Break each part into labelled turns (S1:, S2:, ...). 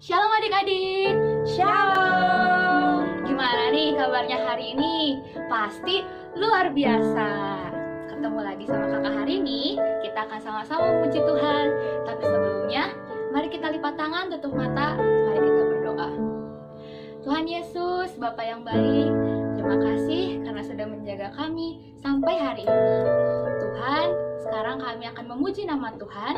S1: Shalom adik-adik.
S2: Shalom.
S1: Gimana nih kabarnya hari ini? Pasti luar biasa. Ketemu lagi sama kakak hari ini. Kita akan sama-sama memuji Tuhan. Tapi sebelumnya, mari kita lipat tangan, tutup mata. Mari kita berdoa. Tuhan Yesus, Bapa yang baik, terima kasih karena sudah menjaga kami sampai hari ini. Tuhan, sekarang kami akan memuji nama Tuhan.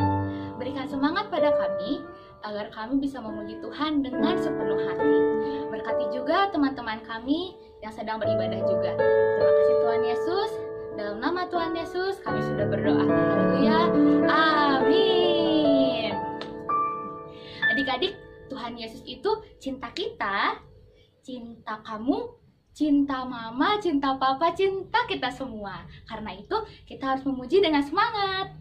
S1: Berikan semangat pada kami agar kami bisa memuji Tuhan dengan sepenuh hati. Berkati juga teman-teman kami yang sedang beribadah juga. Terima kasih Tuhan Yesus. Dalam nama Tuhan Yesus kami sudah berdoa. Haleluya. Amin. Adik-adik, Tuhan Yesus itu cinta kita, cinta kamu, cinta mama, cinta papa, cinta kita semua. Karena itu kita harus memuji dengan semangat.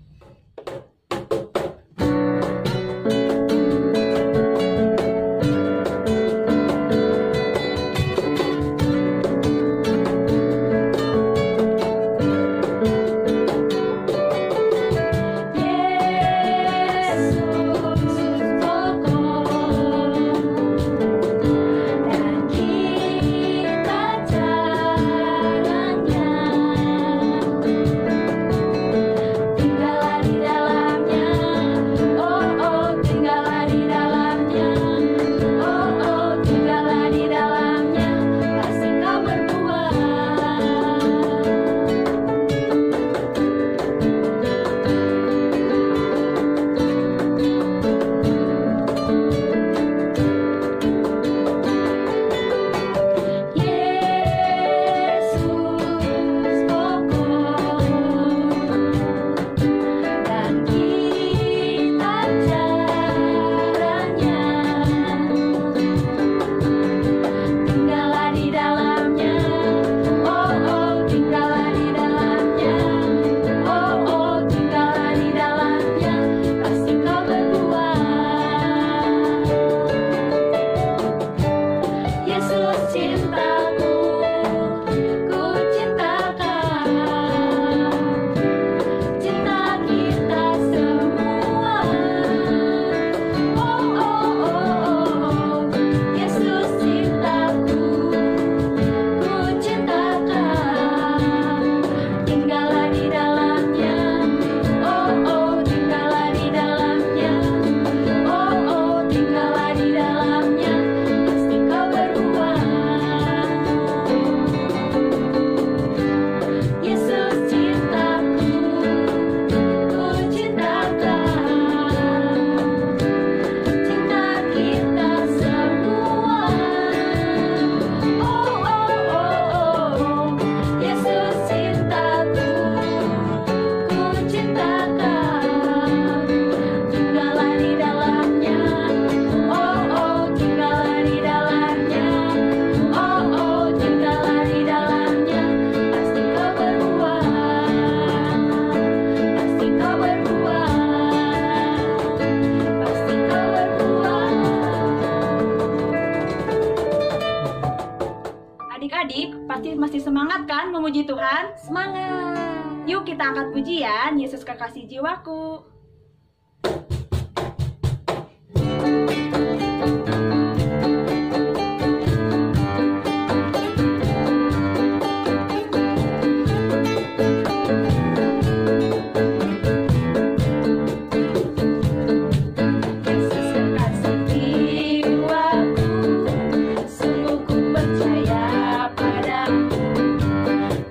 S2: Adik-adik pasti masih semangat kan memuji Tuhan?
S1: Semangat.
S2: Yuk kita angkat pujian Yesus Kekasih Jiwaku.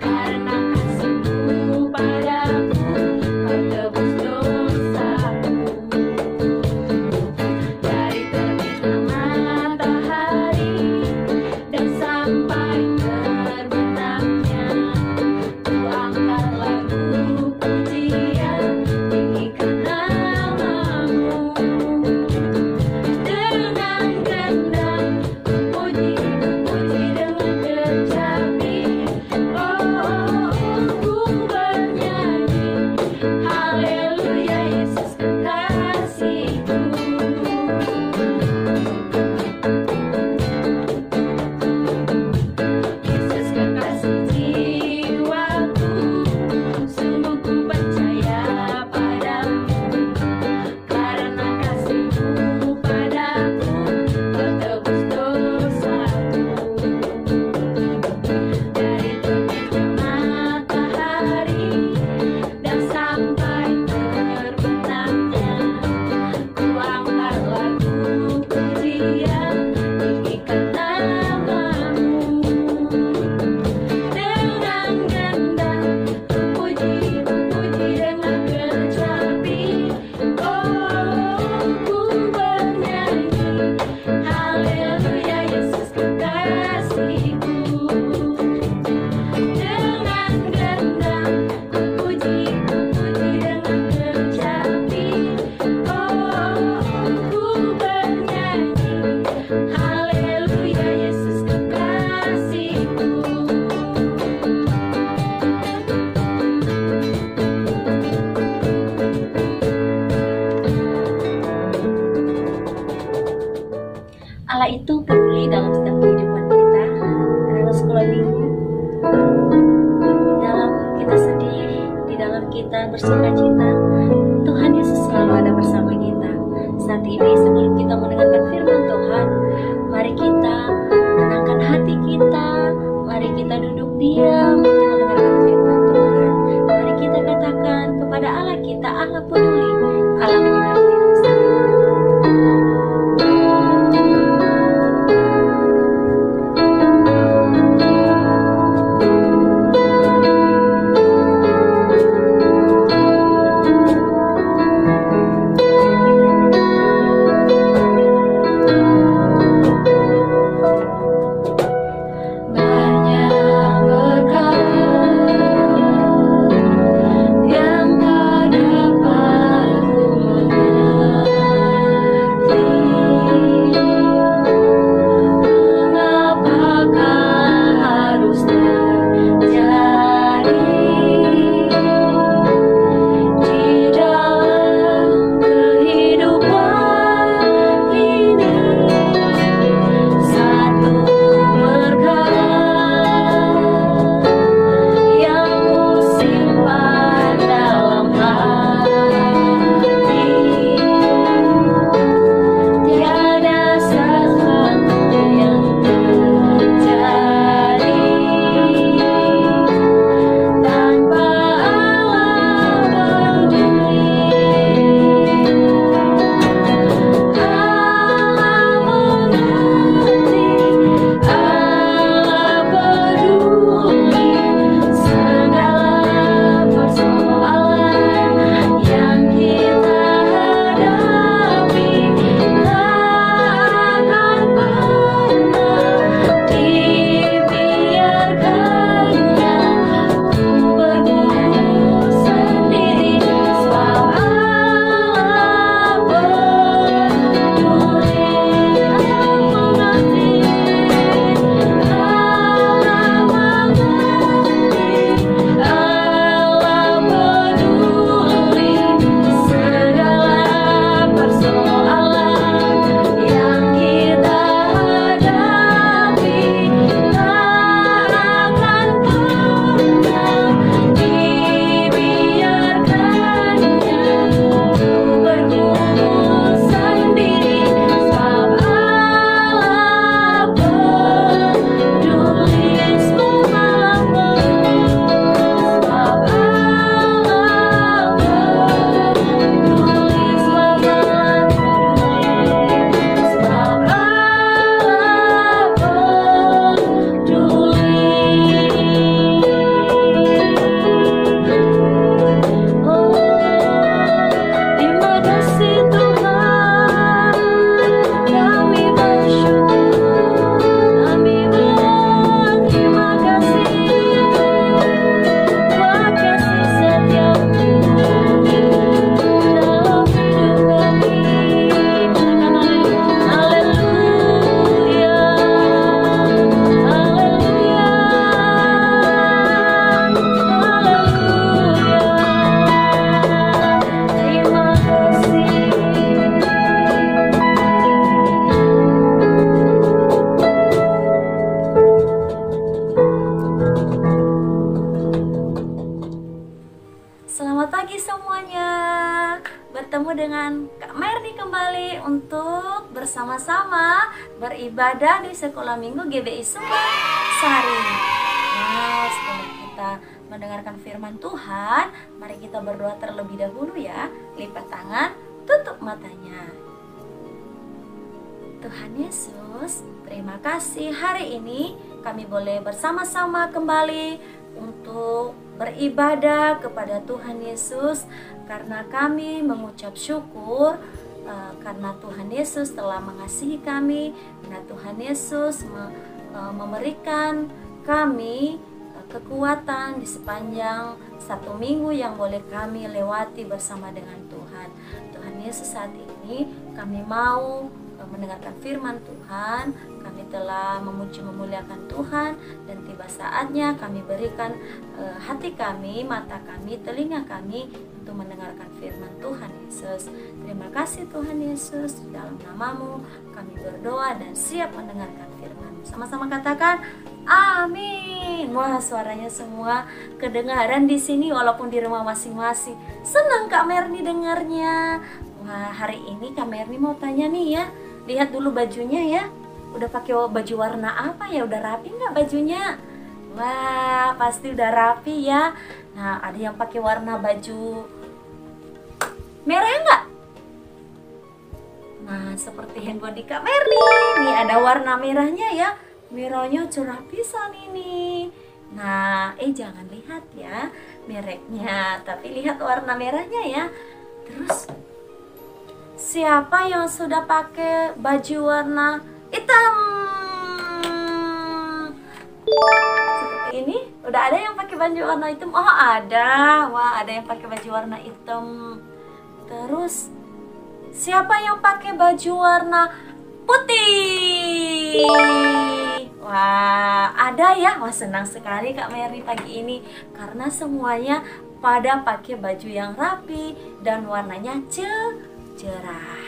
S1: Karena kasih-Mu padaku, kau tebus dosa.
S3: Allah itu peduli dalam setiap kehidupan kita. Anak sekolah minggu, dalam kita sedih, di dalam kita bersuka cita, Tuhan Yesus selalu ada bersama kita. Saat ini sebelum kita mendengarkan firman Tuhan, mari kita tenangkan hati kita, mari kita duduk diam mendengarkan firman Tuhan. Mari kita katakan kepada Allah kita, Allah peduli, Allah mengerti. Bertemu dengan Kak Merni kembali untuk bersama-sama beribadah di Sekolah Minggu GBI Sumber Sari. Nah, setelah kita mendengarkan firman Tuhan, mari kita berdoa terlebih dahulu ya. Lipat tangan, tutup matanya. Tuhan Yesus, terima kasih hari ini kami boleh bersama-sama kembali untuk beribadah kepada Tuhan Yesus, karena kami mengucap syukur karena Tuhan Yesus telah mengasihi kami, karena Tuhan Yesus memberikan kami kekuatan di sepanjang satu minggu yang boleh kami lewati bersama dengan Tuhan. Tuhan Yesus, saat ini kami mau mendengarkan firman Tuhan, kami telah memuji memuliakan Tuhan, dan tiba saatnya kami berikan hati kami, mata kami, telinga kami untuk mendengarkan firman Tuhan Yesus. Terima kasih Tuhan Yesus, di dalam namamu kami berdoa dan siap mendengarkan firman. Sama-sama katakan amin. Wah, suaranya semua kedengaran di sini walaupun di rumah masing-masing. Senang Kak Merni dengarnya. Wah, hari ini Kak Merni mau tanya nih ya. Lihat dulu bajunya ya. Udah pakai baju warna apa ya? Udah rapi nggak bajunya? Wah, pasti udah rapi ya. Nah, ada yang pakai warna baju merah nggak? Nah, seperti handphone di Kak Merni. Nih ada warna merahnya ya. Merahnya cerah pisan ini. Nah, jangan lihat ya mereknya, tapi lihat warna merahnya ya. Terus siapa yang sudah pakai baju warna hitam? Seperti ini. Udah ada yang pakai baju warna hitam? Oh, ada. Wah, ada yang pakai baju warna hitam. Terus siapa yang pakai baju warna putih? Wah, ada ya. Wah, senang sekali Kak Merni pagi ini karena semuanya pada pakai baju yang rapi dan warnanya cerah.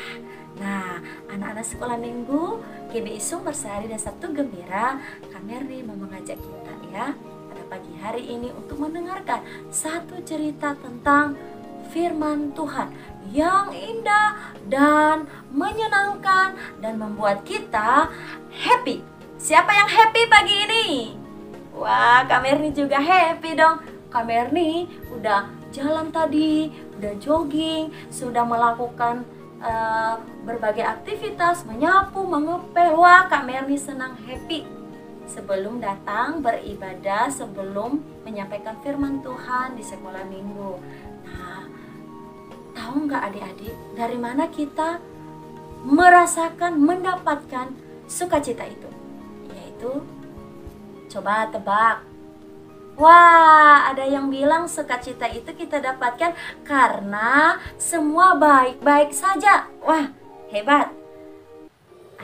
S3: Nah, anak-anak sekolah minggu GBI Sumber Sehari dan Sabtu Gembira, Kak Merni mau mengajak kita ya pada pagi hari ini untuk mendengarkan satu cerita tentang firman Tuhan yang indah dan menyenangkan dan membuat kita happy. Siapa yang happy pagi ini? Wah, Kak Merni juga happy dong. Kak Merni udah jalan tadi, udah jogging, sudah melakukan berbagai aktivitas, menyapu, mengepel. Wah, Kak Merni senang happy. Sebelum datang beribadah, sebelum menyampaikan firman Tuhan di sekolah minggu. Nah, tahu nggak adik-adik, dari mana kita merasakan, mendapatkan sukacita itu? Yaitu, coba tebak. Wah, ada yang bilang sukacita itu kita dapatkan karena semua baik-baik saja. Wah, hebat.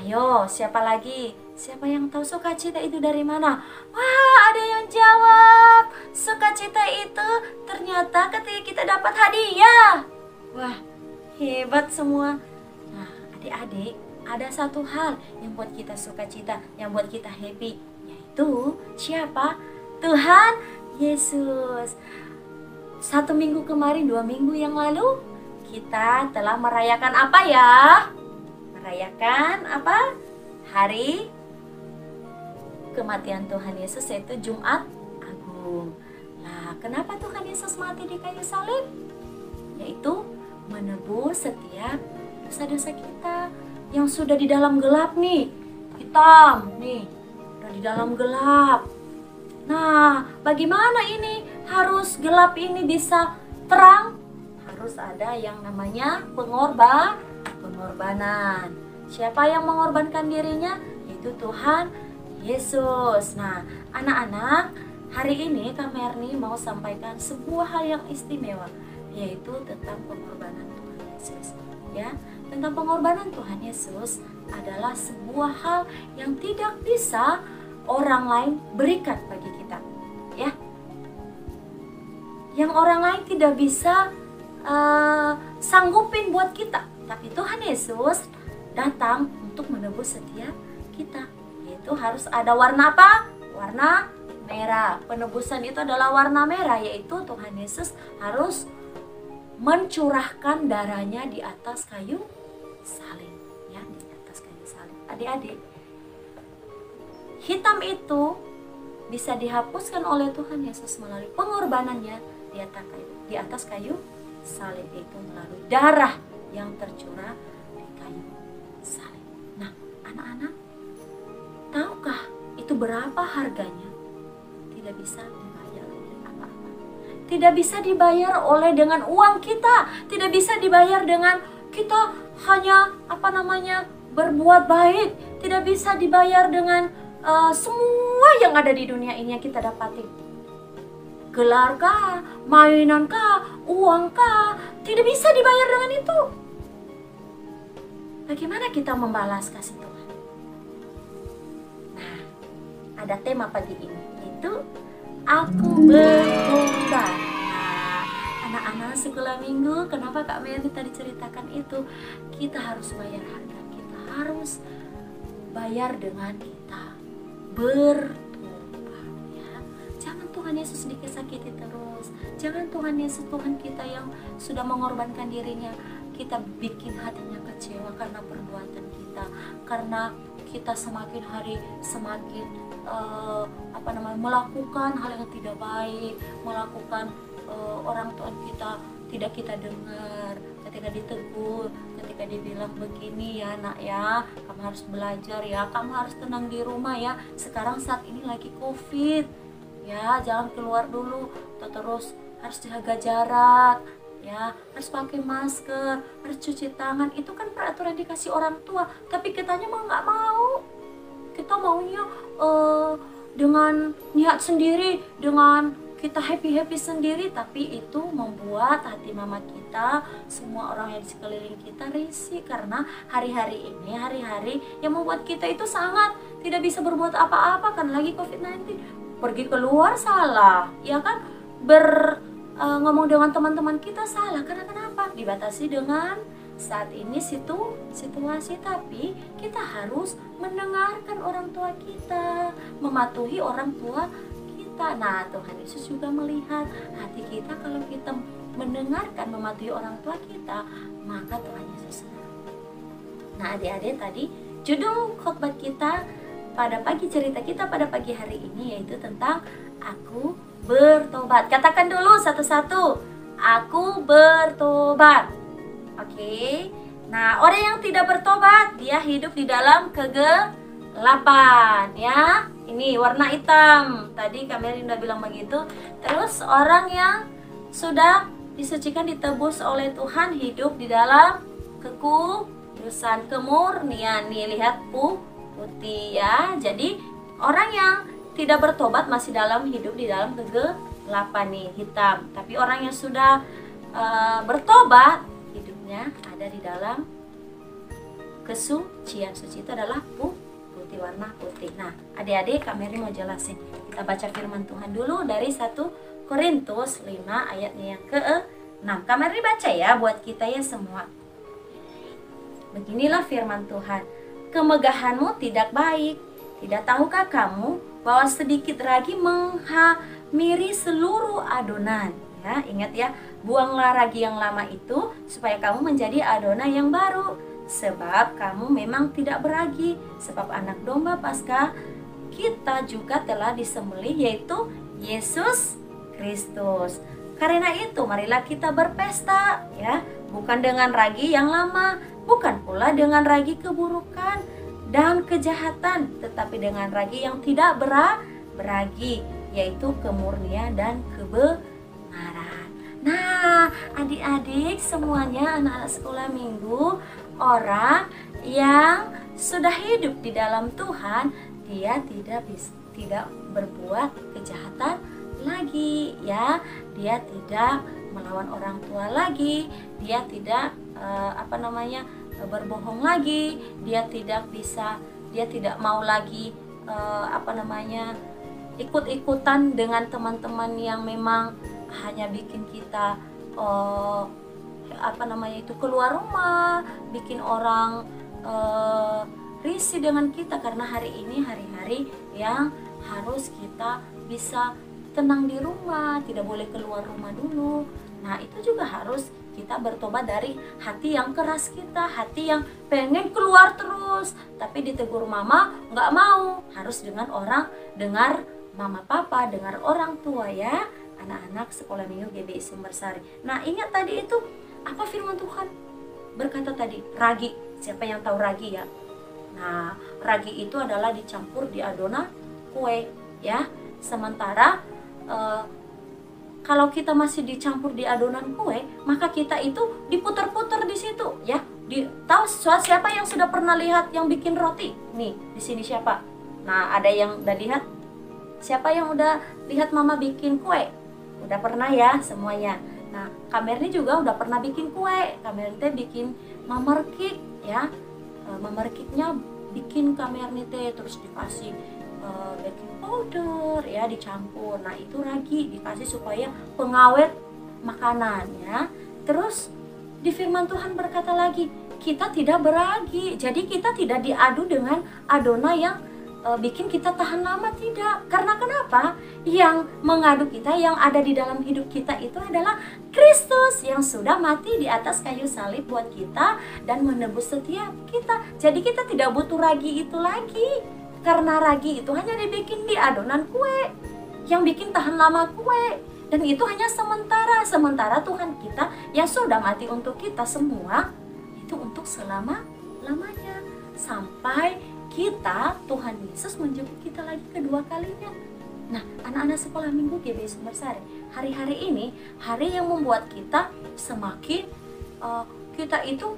S3: Ayo, siapa lagi? Siapa yang tahu sukacita itu dari mana? Wah, ada yang jawab. Sukacita itu ternyata ketika kita dapat hadiah. Wah, hebat semua. Nah, adik-adik, ada satu hal yang buat kita sukacita, yang buat kita happy, yaitu siapa? Tuhan Yesus. 1 minggu kemarin, 2 minggu yang lalu, kita telah merayakan apa ya? Merayakan apa? Hari kematian Tuhan Yesus, yaitu Jumat Agung. Nah, kenapa Tuhan Yesus mati di kayu salib? Yaitu menebus setiap dosa-dosa kita yang sudah di dalam gelap nih, hitam nih, udah di dalam gelap. Nah, bagaimana ini harus gelap ini bisa terang? Harus ada yang namanya pengorbanan. Siapa yang mengorbankan dirinya? Yaitu Tuhan Yesus. Nah, anak-anak, hari ini Kak Merni mau sampaikan sebuah hal yang istimewa, yaitu tentang pengorbanan Tuhan Yesus. Ya, tentang pengorbanan Tuhan Yesus adalah sebuah hal yang tidak bisa orang lain berikan bagi kita, ya. Yang orang lain tidak bisa sanggupin buat kita, tapi Tuhan Yesus datang untuk menebus setiap kita. Yaitu harus ada warna apa? Warna merah. Penebusan itu adalah warna merah, yaitu Tuhan Yesus harus mencurahkan darahnya di atas kayu salib, ya, di atas kayu salib. Adik-adik, hitam itu bisa dihapuskan oleh Tuhan Yesus melalui pengorbanannya di atas kayu salib, itu melalui darah yang tercurah di kayu salib. Nah, anak-anak, tahukah itu berapa harganya? Tidak bisa dibayar oleh apa-apa. Tidak bisa dibayar oleh dengan uang kita. Tidak bisa dibayar dengan kita hanya berbuat baik. Tidak bisa dibayar dengan semua yang ada di dunia ini yang kita dapati. Gelar kah, mainan kah, uang kah, tidak bisa dibayar dengan itu. bagaimana kita membalas kasih Tuhan? Nah, ada tema pagi ini, yaitu aku bertobat. Nah, anak-anak sekolah minggu, kenapa Kak Mary tadi ceritakan itu? Kita harus bayar harga, kita harus bayar dengan kita bertobat, ya. Jangan Tuhan Yesus disakiti terus. Jangan Tuhan Yesus, Tuhan kita yang sudah mengorbankan dirinya, kita bikin hatinya kecewa karena perbuatan kita, karena kita semakin hari semakin melakukan hal yang tidak baik, melakukan orang tua kita tidak kita dengar, ketika ditegur, ketika dibilang begini ya nak ya, kamu harus belajar ya, kamu harus tenang di rumah ya, sekarang saat ini lagi COVID ya, jangan keluar dulu, terus harus jaga jarak ya, harus pakai masker, harus cuci tangan. Itu kan peraturan dikasih orang tua, tapi kitanya mah nggak mau. Kita maunya dengan niat sendiri, dengan kita happy sendiri, tapi itu membuat hati mama kita, semua orang yang di sekeliling kita risih, karena hari-hari ini hari-hari yang membuat kita itu sangat tidak bisa berbuat apa-apa, kan lagi COVID-19. Pergi keluar salah, ya kan, ngomong dengan teman-teman kita salah, karena kenapa? Dibatasi dengan saat ini situasi, tapi kita harus mendengarkan orang tua kita, mematuhi orang tua kita. Nah, Tuhan Yesus juga melihat hati kita, kalau kita mendengarkan, mematuhi orang tua kita, maka Tuhan Yesus senang. Nah, adik-adik, tadi judul khotbah kita pada pagi, cerita kita pada pagi hari ini yaitu tentang aku bertobat. Katakan dulu satu-satu, aku bertobat. Oke. Nah, orang yang tidak bertobat, dia hidup di dalam kegelapan, ya. Ini warna hitam. Tadi kami udah bilang begitu. Terus orang yang sudah disucikan, ditebus oleh Tuhan, hidup di dalam kekudusan, kemurnian. Nih, lihat putih ya. Jadi orang yang tidak bertobat masih hidup di dalam kegelapan nih, hitam. Tapi orang yang sudah bertobat, hidupnya ada di dalam kesucian. Suci itu adalah putih, warna putih. Nah, adik-adik, Kak Mary mau jelasin. Kita baca firman Tuhan dulu dari 1 Korintus 5 ayatnya yang ke-6. Kak Mary baca ya buat kita ya semua. Beginilah firman Tuhan. Kemegahanmu tidak baik. Tidak tahukah kamu bahwa sedikit ragi menghamiri seluruh adonan? Ya, ingat ya, buanglah ragi yang lama itu supaya kamu menjadi adonan yang baru. Sebab kamu memang tidak beragi, sebab anak domba Paskah kita juga telah disembelih, yaitu Yesus Kristus. Karena itu marilah kita berpesta, ya, bukan dengan ragi yang lama, bukan pula dengan ragi keburukan dan kejahatan, tetapi dengan ragi yang tidak beragi, yaitu kemurnian dan kebenaran. Nah, adik-adik semuanya, anak-anak sekolah minggu, orang yang sudah hidup di dalam Tuhan, dia tidak berbuat kejahatan lagi, ya. Dia tidak melawan orang tua lagi, dia tidak berbohong lagi, dia tidak mau lagi ikut-ikutan dengan teman-teman yang memang hanya bikin kita keluar rumah, bikin orang risih dengan kita, karena hari ini hari-hari yang harus kita bisa tenang di rumah, tidak boleh keluar rumah dulu. Nah, itu juga harus kita bertobat dari hati yang keras kita, hati yang pengen keluar terus, tapi ditegur mama nggak mau, harus dengan orang, dengar mama papa, dengar orang tua, ya. Anak-anak sekolah minggu GBI Sumbersari. Nah, ingat tadi itu apa firman Tuhan berkata tadi? Ragi. Siapa yang tahu ragi ya? Nah, ragi itu adalah dicampur di adonan kue, ya. Sementara kalau kita masih dicampur di adonan kue, maka kita itu diputar-putar di situ, ya. Tahu siapa yang sudah pernah lihat yang bikin roti? Nih, di sini siapa? Nah, ada yang udah lihat? Siapa yang udah lihat mama bikin kue? Udah pernah ya semuanya. Nah, Kak Mary juga udah pernah bikin kue. Kak Mary bikin mamar cake, ya. memerkiknya bikin kamernya teh terus dikasih baking powder ya dicampur. Nah itu ragi dikasih supaya pengawet makanannya. Terus di firman Tuhan berkata lagi, kita tidak beragi, jadi kita tidak diadu dengan adonan yang bikin kita tahan lama, tidak. Karena kenapa? Yang mengadu kita, yang ada di dalam hidup kita itu adalah Kristus yang sudah mati di atas kayu salib buat kita dan menebus setiap kita. Jadi kita tidak butuh ragi itu lagi, karena ragi itu hanya dibikin di adonan kue yang bikin tahan lama kue, dan itu hanya sementara Tuhan kita yang sudah mati untuk kita semua itu untuk selama-lamanya, sampai kita, Tuhan Yesus menjemput kita lagi kedua kalinya. Nah, anak-anak sekolah minggu GBI Sumbersari, hari-hari ini hari yang membuat kita semakin kita itu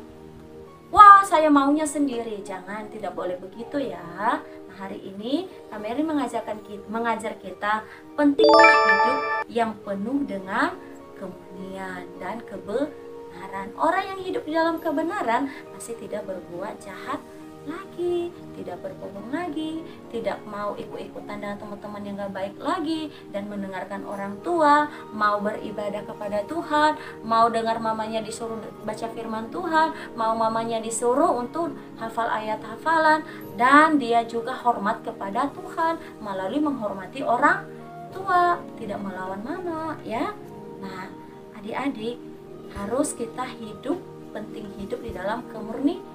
S3: wah saya maunya sendiri. Jangan, tidak boleh begitu ya. Nah, hari ini kami mengajar kita pentingnya hidup yang penuh dengan kemurnian dan kebenaran. Orang yang hidup di dalam kebenaran pasti tidak berbuat jahat lagi, tidak berbohong lagi, tidak mau ikut-ikutan dengan teman-teman yang gak baik lagi, dan mendengarkan orang tua, mau beribadah kepada Tuhan, mau dengar mamanya disuruh baca firman Tuhan, mau mamanya disuruh untuk hafal ayat hafalan, dan dia juga hormat kepada Tuhan melalui menghormati orang tua, tidak melawan mama ya. Nah, adik-adik harus kita penting hidup di dalam kemurnian.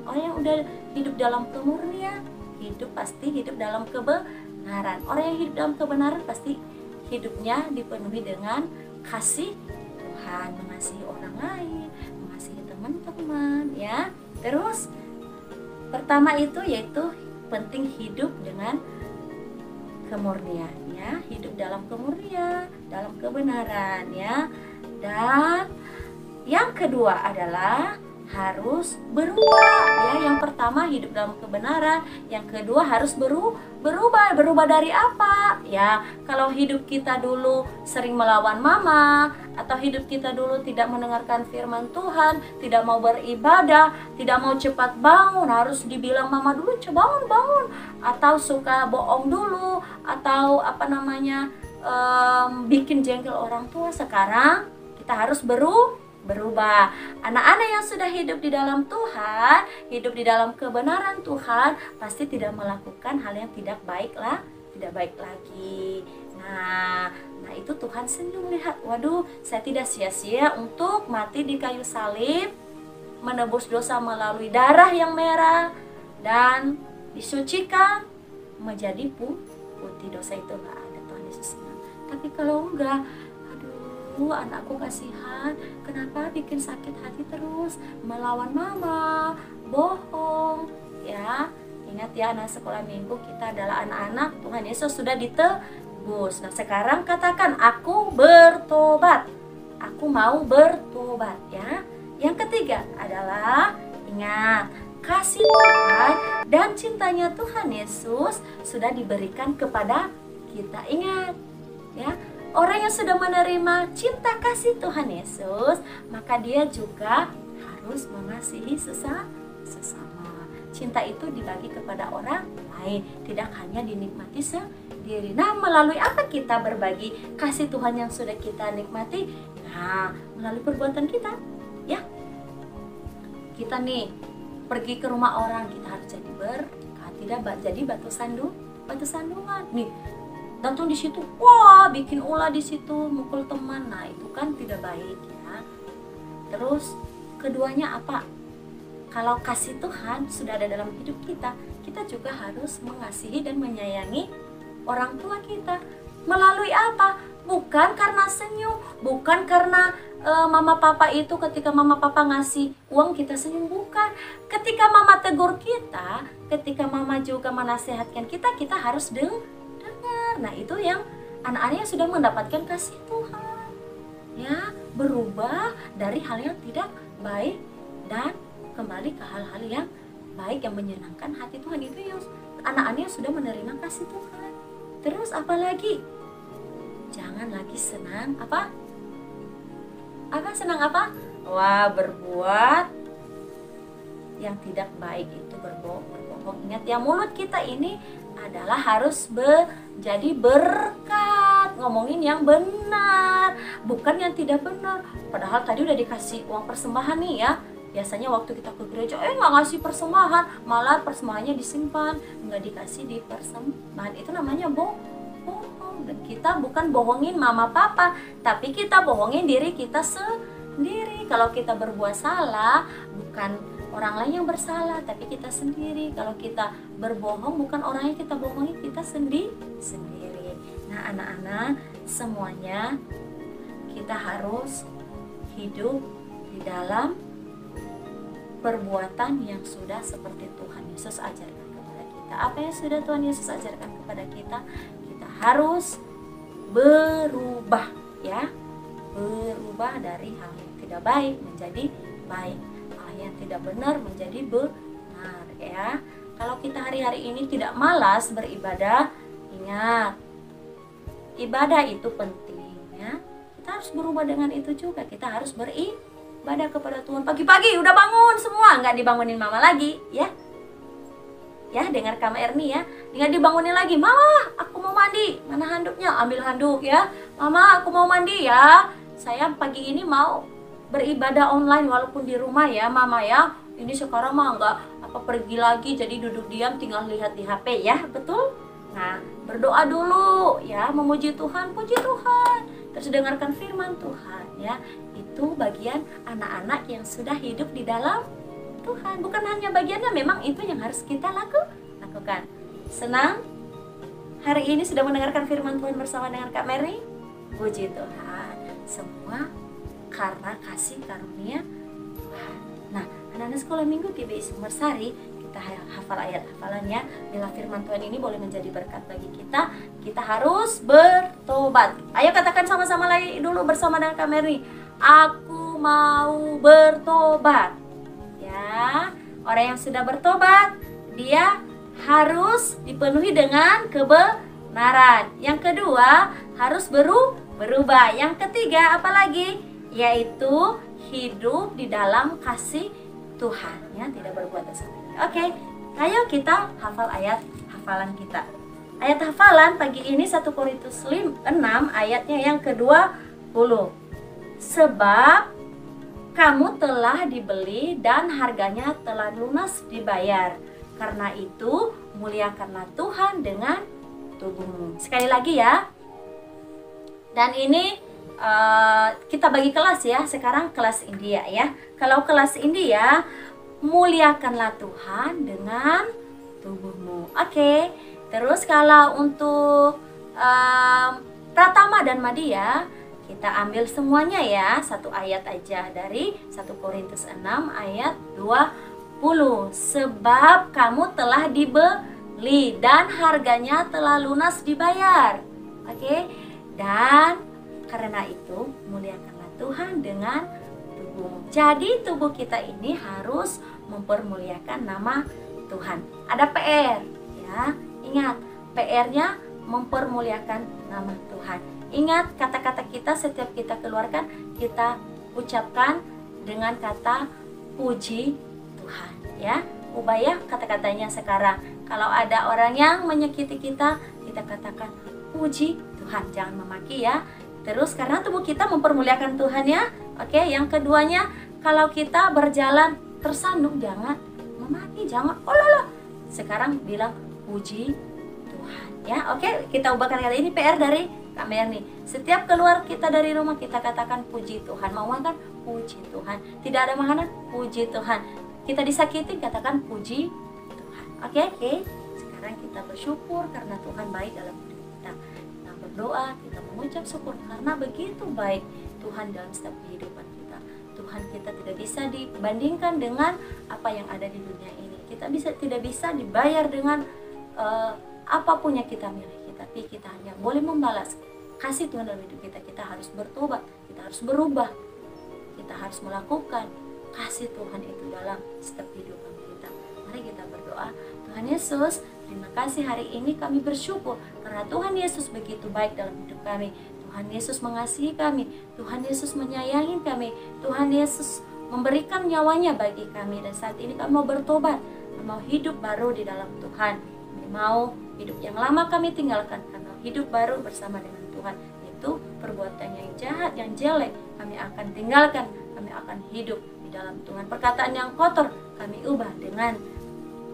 S3: Orang yang udah hidup dalam kemurnian, pasti hidup dalam kebenaran. Orang yang hidup dalam kebenaran pasti hidupnya dipenuhi dengan kasih Tuhan, mengasihi orang lain, mengasihi teman-teman ya. Terus pertama itu yaitu penting hidup dengan kemurnian ya, hidup dalam kemurnian, dalam kebenaran ya. Dan yang kedua adalah harus berubah ya. Yang pertama hidup dalam kebenaran, yang kedua harus berubah dari apa ya. Kalau hidup kita dulu sering melawan mama, atau hidup kita dulu tidak mendengarkan firman Tuhan, tidak mau beribadah, tidak mau cepat bangun, harus dibilang mama dulu bangun, atau suka bohong dulu, atau bikin jengkel orang tua. Sekarang kita harus berubah. Anak-anak yang sudah hidup di dalam Tuhan, hidup di dalam kebenaran Tuhan, pasti tidak melakukan hal yang tidak baik lagi. Nah itu Tuhan senyum lihat, waduh, saya tidak sia-sia untuk mati di kayu salib, menebus dosa melalui darah yang merah, dan disucikan menjadi putih. Dosa itu gak ada, Tuhan Yesus senang. Tapi kalau enggak, anakku kasihan, kenapa bikin sakit hati terus, melawan mama, bohong ya. Ingat ya, anak sekolah minggu, kita adalah anak-anak Tuhan Yesus sudah ditebus. Nah sekarang katakan, aku bertobat, aku mau bertobat ya. Yang ketiga adalah ingat, kasih Tuhan dan cintanya Tuhan Yesus sudah diberikan kepada kita. Ingat ya, orang yang sudah menerima cinta kasih Tuhan Yesus, maka dia juga harus mengasihi sesama. Cinta itu dibagi kepada orang lain, tidak hanya dinikmati sendiri. Nah, melalui apa kita berbagi kasih Tuhan yang sudah kita nikmati? Nah, melalui perbuatan kita, ya. Kita nih pergi ke rumah orang, kita harus jadi berkat, tidak jadi batu sandungan. Nih, datang di situ, wah bikin ulah di situ, mukul teman. Nah itu kan tidak baik ya. Terus keduanya apa? Kalau kasih Tuhan sudah ada dalam hidup kita, kita juga harus mengasihi dan menyayangi orang tua kita. Melalui apa? Bukan karena senyum, bukan karena mama papa itu ketika mama papa ngasih uang kita senyum, bukan. Ketika mama tegur kita, ketika mama juga menasehatkan kita, kita harus dengar. Nah itu yang anak-anak yang sudah mendapatkan kasih Tuhan ya, berubah dari hal yang tidak baik dan kembali ke hal-hal yang baik yang menyenangkan hati Tuhan. Itu yang anak-anak yang sudah menerima kasih Tuhan. Terus apa lagi? Jangan lagi senang apa? Senang apa? Wah, berbuat yang tidak baik itu berbohong. Ingat ya, mulut kita ini adalah harus menjadi berkat, ngomongin yang benar, bukan yang tidak benar. Padahal tadi udah dikasih uang persembahan nih ya. Biasanya waktu kita ke gereja, nggak ngasih persembahan, malah persembahannya disimpan, nggak dikasih di persembahan. Itu namanya bohong. Dan kita bukan bohongin mama papa, tapi kita bohongin diri kita sendiri. Kalau kita berbuat salah, bukan orang lain yang bersalah, tapi kita sendiri. Kalau kita berbohong, bukan orang yang kita bohongi, kita sendiri. Nah, anak-anak semuanya, kita harus hidup di dalam perbuatan yang sudah seperti Tuhan Yesus ajarkan kepada kita. Apa yang sudah Tuhan Yesus ajarkan kepada kita? Kita harus berubah, ya. Berubah dari hal yang tidak baik menjadi baik, hal yang tidak benar menjadi benar, ya. Kalau kita hari-hari ini tidak malas beribadah, ingat, ibadah itu penting, ya. Kita harus berubah dengan itu juga. Kita harus beribadah kepada Tuhan. Pagi-pagi udah bangun semua, nggak dibangunin mama lagi, ya. Ya, dengar Kak Erni ya. Tinggal dibangunin lagi, "Mama, aku mau mandi." Mana handuknya? Ambil handuk ya. "Mama, aku mau mandi ya. Saya pagi ini mau beribadah online walaupun di rumah ya, Mama ya. Ini sekarang mah nggak pergi lagi, jadi duduk diam tinggal lihat di HP ya." Betul? Nah, berdoa dulu ya, memuji Tuhan, puji Tuhan. Terus dengarkan firman Tuhan ya. Itu bagian anak-anak yang sudah hidup di dalam Tuhan. Bukan hanya bagiannya, memang itu yang harus kita lakukan. Senang hari ini sudah mendengarkan firman Tuhan bersama dengan Kak Mary. Puji Tuhan. Semua karena kasih karunia Tuhan. Nah, anak-anak sekolah minggu GBI Sumbersari, kita hafal ayat hafalannya. Bila firman Tuhan ini boleh menjadi berkat bagi kita, kita harus bertobat. Ayo katakan sama-sama lagi dulu bersama dengan Kak Mary. Aku mau bertobat. Ya, orang yang sudah bertobat, dia harus dipenuhi dengan kebenaran. Yang kedua, harus berubah. Yang ketiga, apalagi? Yaitu hidup di dalam kasih Tuhan, ya, tidak berbuat dosa. Oke, ayo kita hafal ayat hafalan kita. Ayat hafalan pagi ini 1 Korintus 6 ayatnya yang ke-20. Sebab kamu telah dibeli dan harganya telah lunas dibayar. Karena itu, muliakanlah Tuhan dengan tubuhmu. Sekali lagi ya. Dan ini kita bagi kelas ya. Sekarang kelas India ya. Kalau kelas India, muliakanlah Tuhan dengan tubuhmu. Oke. Terus kalau untuk Pratama dan Madya, kita ambil semuanya ya, satu ayat aja dari 1 Korintus 6 ayat 20. Sebab kamu telah dibeli dan harganya telah lunas dibayar. Oke. Dan karena itu muliakanlah Tuhan dengan tubuhmu. Jadi tubuh kita ini harus mempermuliakan nama Tuhan. Ada PR ya. Ingat, PR-nya mempermuliakan nama Tuhan. Ingat kata-kata kita setiap kita keluarkan, kita ucapkan dengan kata puji Tuhan ya. Ubah ya kata-katanya sekarang. Kalau ada orang yang menyakiti kita, kita katakan puji Tuhan, jangan memaki ya. Terus karena tubuh kita mempermuliakan Tuhan ya. Oke, yang keduanya, kalau kita berjalan tersandung jangan memaki, jangan oh. Sekarang bilang puji Tuhan ya. Oke, kita ubahkan kata ini PR dari Kak Merni. Setiap keluar kita dari rumah kita katakan puji Tuhan. Mau makan? Puji Tuhan. Tidak ada makanan? Puji Tuhan. Kita disakiti katakan puji Tuhan. Oke. Sekarang kita bersyukur karena Tuhan baik dalam hidup kita. Kita berdoa, kita mengucap syukur karena begitu baik Tuhan dalam setiap kehidupan kita. Tuhan kita tidak bisa dibandingkan dengan apa yang ada di dunia ini. Kita tidak bisa dibayar dengan apapun yang kita miliki, tapi kita hanya boleh membalas kasih Tuhan dalam hidup kita. Kita harus bertobat, kita harus berubah, kita harus melakukan kasih Tuhan itu dalam setiap kehidupan kita. Mari kita berdoa. Tuhan Yesus, terima kasih hari ini kami bersyukur karena Tuhan Yesus begitu baik dalam hidup kami. Tuhan Yesus mengasihi kami, Tuhan Yesus menyayangi kami, Tuhan Yesus memberikan nyawanya bagi kami. Dan saat ini kami mau bertobat, kami mau hidup baru di dalam Tuhan. Kami mau hidup yang lama kami tinggalkan, kami mau hidup baru bersama dengan Tuhan. Itu perbuatan yang jahat, yang jelek kami akan tinggalkan, kami akan hidup di dalam Tuhan. Perkataan yang kotor kami ubah dengan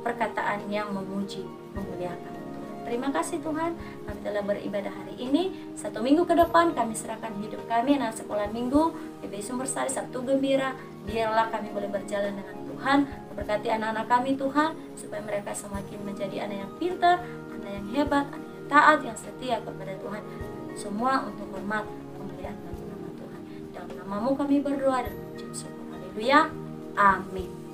S3: perkataan yang memuji, memuliakan Tuhan. Terima kasih Tuhan, kami telah beribadah hari ini. 1 minggu ke depan kami serahkan hidup kami, anak sekolah minggu, PBI Sumber Sari, Sabtu Gembira. Biarlah kami boleh berjalan dengan Tuhan. Berkati anak-anak kami Tuhan, supaya mereka semakin menjadi anak yang pintar, anak yang hebat, anak yang taat, yang setia kepada Tuhan. Semua untuk hormat kemuliaan bagi nama Tuhan. Dalam namamu kami berdoa dan mengucap syukur. Haleluya. Amin.